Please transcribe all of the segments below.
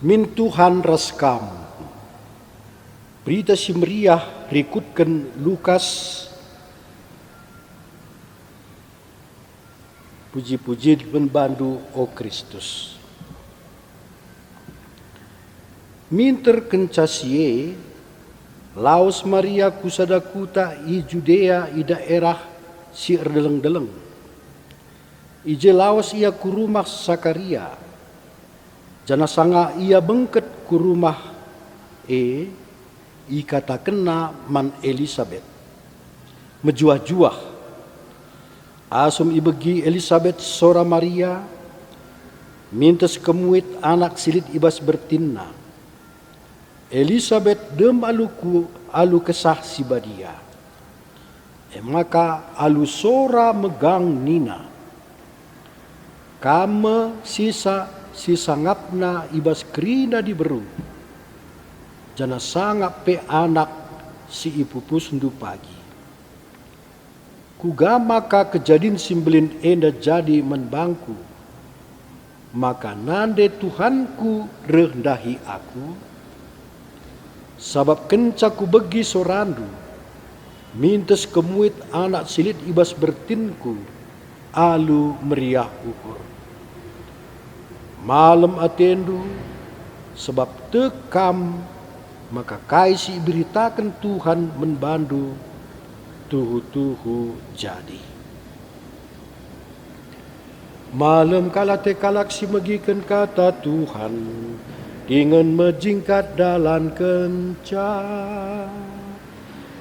Min Tuhan raskam. Berita si meriah rikutkan Lukas. Puji-puji membantu o Kristus. Minter kencasie Laos Maria kusadakuta i Judea i daerah si erdeleng-deleng. Ije laos ia ku rumah Sakaria. Jana sanga ia bengket ku rumah i kata kena man Elisabeth. Mejuah-juah. Asum ibegi Elisabeth sora Maria. Mintes kemuit anak silit ibas bertinna. Elisabeth dem alu kesah si badia. Maka alu sora megang nina. Kame sisa ngapna ibas kerina diberu. Jana sangap pe anak si ipupus ndu pagi. Kugama ka kejadin simbelin enda jadi menbangku. Maka nande Tuhanku rendahi aku. Sabab kencaku begi sorandu. Mintes kemuit anak silit ibas bertinku. Alu meriah ukur. Malam atendu. Sebab tekam. Maka kaisi beritakan Tuhan menbandu. Tuhu-tuhu jadi. Malam kala tekalak si megikan kata Tuhan. Dengan menjingkat dalan kenca.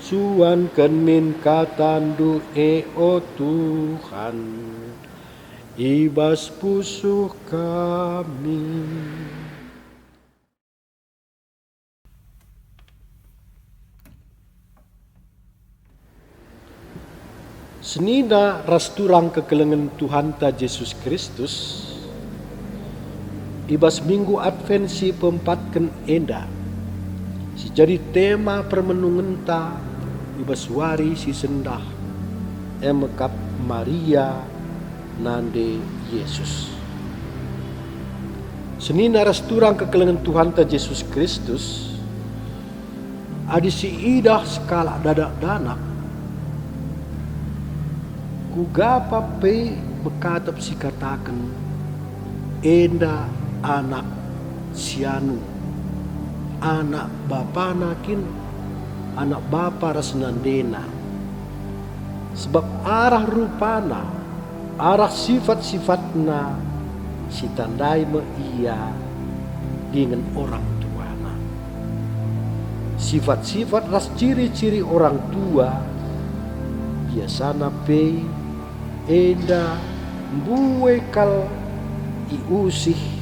Suan ken min katandu o Tuhan. Ibas pusuh kami. Senina rasturang kekelengan Tuhan ta Yesus Kristus. Ibas minggu Advent si pempatken enda. Si jadi tema permenungan ta ibas wari si sendah. Emekap Maria nande Yesus. Senina rasturang kekelengan Tuhan ta Yesus Kristus. Adi si idah skala dadak danak. Kugapa pe bekatap si katakan enda anak sianu, anak bapa nakin, anak bapa rasnandena. Sebab arah rupana, arah sifat-sifatna si tandai me ia dengan orang tuana. Sifat-sifat ras ciri-ciri orang tua biasana pe enda buekal iusih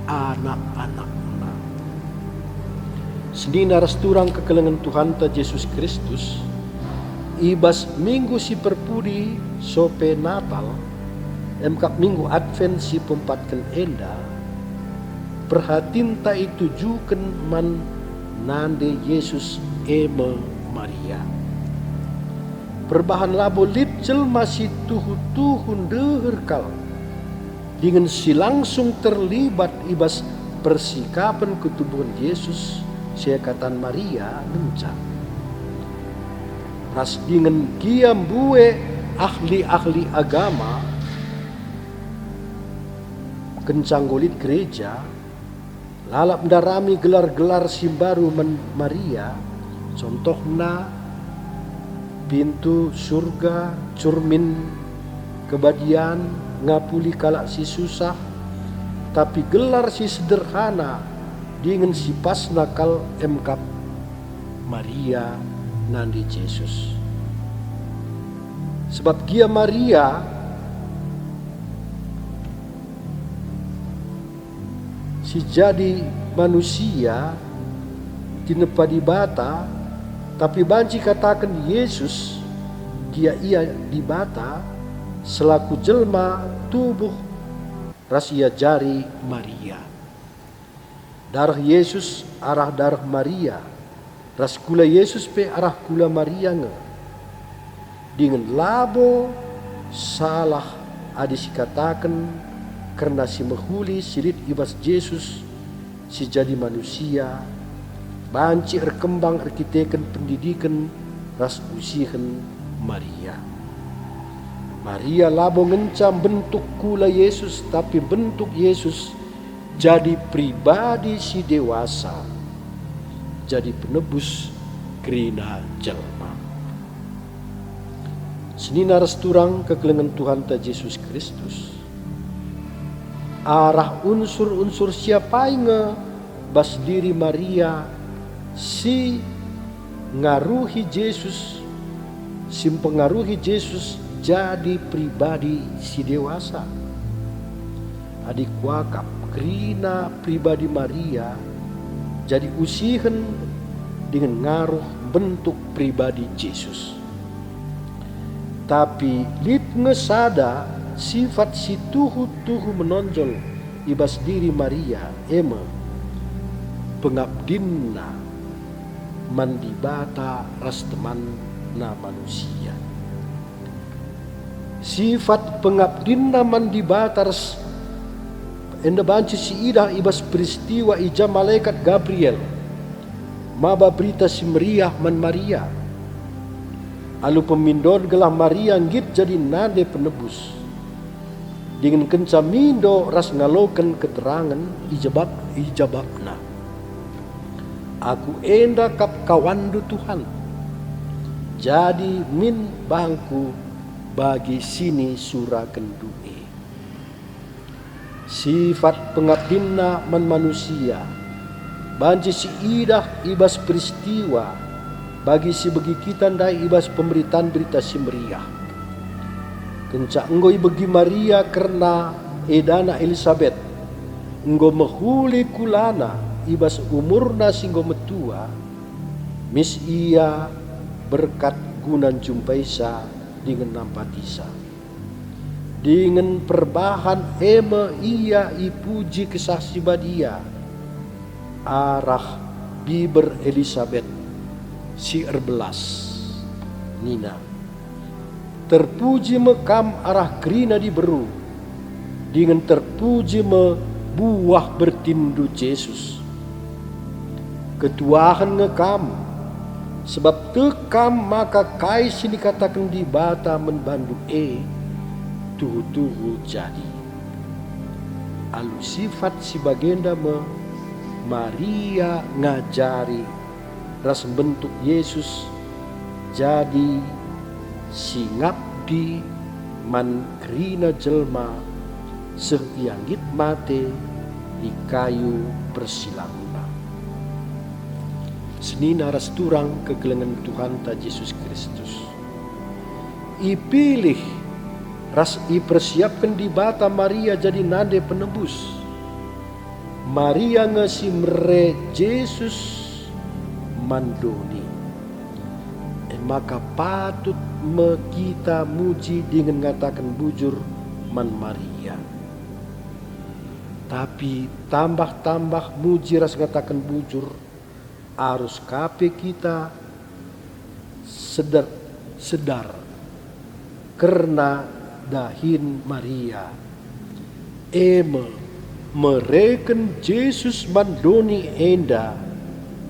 anak-anakna. Senina rasturang kekelengan Tuhan ta Yesus Kristus. Ibas minggu si perpudi sope Natal. Emkap minggu Advent si pempatken enda. Perhatin ta itu juken man nande Yesus eme Maria. Perbahan labo litcel masih tuhu-tuhun deherkal. Dengan si langsung terlibat ibas persikapan ketubuhan Yesus sekatan Maria nencang. Ras dengan kiam bue ahli-ahli agama kencang golit gereja lalap darami gelar-gelar simbaru Maria. Contohna pintu surga, curmin kebadian, ngapuli kalak si susah, tapi gelar si sederhana dengan si pas nakal emkap Maria nandi Yesus. Sebab kia Maria si jadi manusia tinepa di bata, tapi banci katakan Yesus dia ia di bata selaku jelma tubuh rasia jari Maria. Darah Yesus arah darah Maria. Ras kula Yesus pe arah kula Maria nge. Dengan labo salah adisi katakan karena si mehuli silit ibas Yesus si jadi manusia, banci erkembang arkiteken pendidikan ras usihen Maria. Maria labo ngencam bentuk kula Yesus, tapi bentuk Yesus jadi pribadi si dewasa, jadi penebus kerina jelma. Senina resturang kekelengan Tuhan ta Yesus Kristus. Arah unsur-unsur siapa inge bas diri Maria si ngaruhi Yesus, si pengaruhi Yesus jadi pribadi si dewasa. Adik wakap kerina pribadi Maria jadi usihen dengan ngaruh bentuk pribadi Yesus. Tapi lit ngesada sifat si tuhu-tuhu menonjol ibas diri Maria ema pengabdinna mandibata ras teman na manusia. Sifat pengabdinna mandibata ras enda banci si ida ibas peristiwa ija malaikat Gabriel maba berita si meriah man Maria. Alu pemindon gelah Maria ngit jadi nade penebus. Dengan kencamindo ras ngalokan keterangan ijabakna. Aku enda kap kawandu Tuhan. Jadi min bangku bagi sini surah kendue. Sifat pengabdinna man manusia banci si idah ibas peristiwa bagi si bagi kita ndai ibas pemberitaan berita si meriah. Kenca enggoi bagi Maria karena edana Elizabeth enggo mehuli kulana ibas umurna singgo metua mis ia berkat gunan jumpaisa dengan nampatisa. Dengan perbahan ema ia ipuji kesaksi badia arah biber Elizabeth si erbelas Nina. Terpuji mekam arah kerina diberu dengan terpuji me buah bertindu Yesus. Ketuahan ngekam sebab tekam maka kai sini katakan di bata menbandu tuhu-tuhu jadi. Alu sifat si bagenda me Maria ngajari ras bentuk Yesus jadi si ngabdi man kerina jelma sehianggit mate di kayu persilangna. Senina ras turang kegelengan Tuhan ta Yesus Kristus. Ipilih ras ipersiapkan di bata Maria jadi nade penebus. Maria ngesimre Yesus mandoni. Maka patut kita muji dengan ngatakan bujur man Maria. Tapi tambah-tambah muji ras ngatakan bujur harus kape kita sedar karena dahin Maria mereken Yesus mandoni enda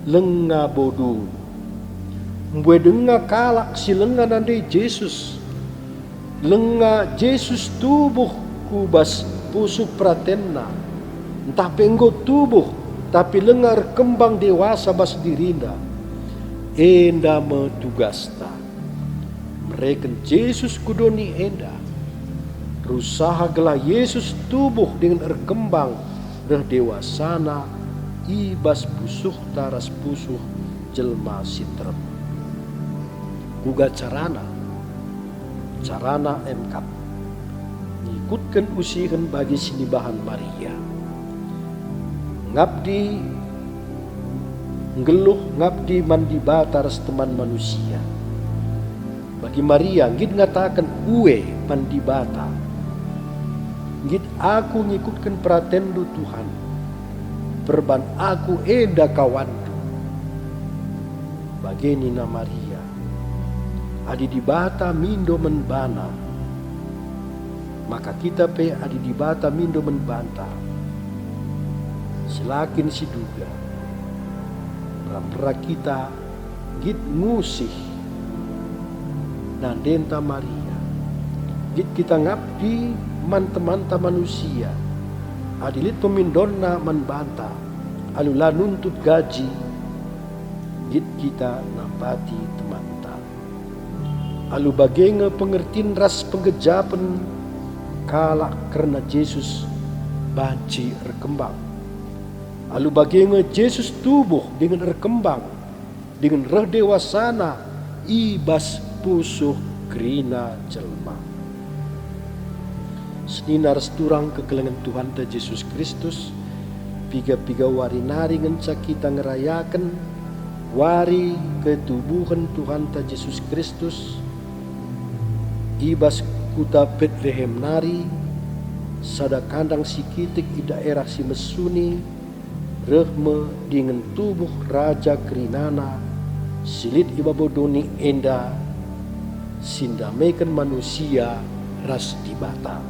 lenga bodu mbue denga kalak si lenga nande Yesus lenga Yesus tubuh kubas pusuk pratenna entah penggo tubuh tapi lengar kembang dewasa bas dirinda enda metugasta mereken Yesus kudoni enda rusaha gelah Yesus tubuh dengan erkembang dewasana ibas pusuh taras pusuh jelma sitrem. Guga carana emkap ngikutkan usihan bagi sinibahan Maria. Ngabdi ngeluh ngabdi mandi bataras teman manusia. Bagi Maria ngid ngatakan uwe mandi bata. Ngid aku ngikutkan pratendu Tuhan. Perban aku eda kawandu. Bagi Nina Maria. Adi di bata mindo menbana. Maka kita pe adi di bata mindo menbanta. Selakin siduga pra kita git ngusih na denta Maria, git kita ngabdi man temanta manusia, adilit pemindonna man banta, alula nuntut gaji, git kita napati temanta. Alu bagenge pengertin ras penggejapan kalak karena Yesus banci rekembang. Alu bagenge Yesus tubuh dengan rekembang, dengan reh dewasana ibas pusuh krina jelma. Seninar seturang kegelengan Tuhan ta Yesus Kristus, piga-piga wari nari ngenca kita ngerayakan wari ketubuhan Tuhan ta Yesus Kristus, ibas kuta Bethlehem nari, sada kandang si kitik di daerah si mesuni, rehme dengan tubuh Raja Kerinana, silit ibabodoni enda, sindamaikan manusia ras dibata.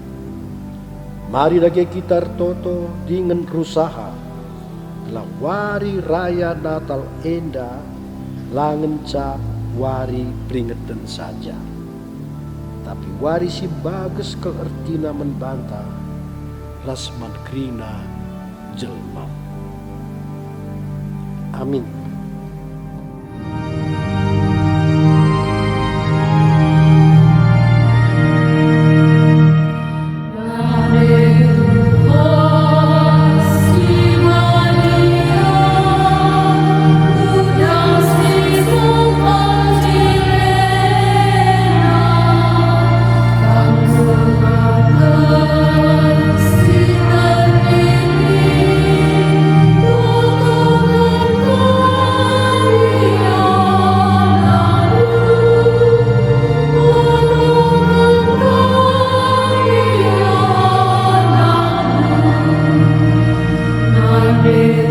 Mari lagi kita toto dengan rusaha, lawari raya Natal enda, langenca wari peringatan saja. Tapi wari si bagus keertina membantah, lasman krina jelma. Amin. Amen.